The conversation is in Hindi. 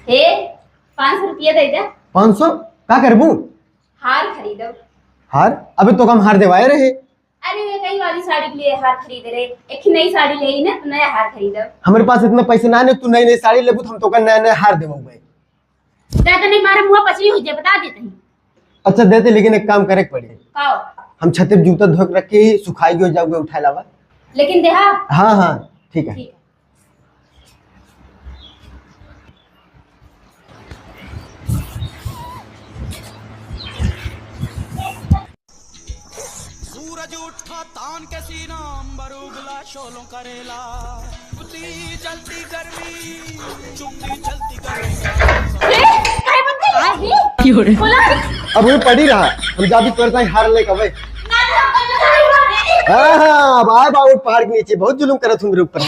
हे 500 रुपया दे दे। 500 का करबू? हार खरीदो। हार? अबे तो हम हार देवाए रहे। अरे वे कई वाली साड़ी के लिए हार खरीद रहे, एक नई साड़ी ले ना तो नया हार खरीदो। हमारे पास इतने पैसे ना है, तू नई नई साड़ी लेबू तो हम तो का नया नया हार देबो भाई। ते तो नहीं मारे मुंह पचली हो जाए, बता देते हैं। अच्छा देते, लेकिन एक काम करे पड़े। काओ? हम छत पे जूता धो के रख के ही सुखाई हो जाओगे, उठा लावा। लेकिन देहा। हाँ हाँ ठीक है। ठीक है। सूरज उठा तान के सीना अंबर उगला शोलों करेला, उतनी जलती गर्मी चुपती चलती गर्मी। काय बनते है? बोला अब वो पड़ी रहा, हम जाबी करता है हार ले का भाई। हाँ हाँ अब आए बाबू पहाड़ के नीचे बहुत जुलूम करत हूँ मेरे ऊपर।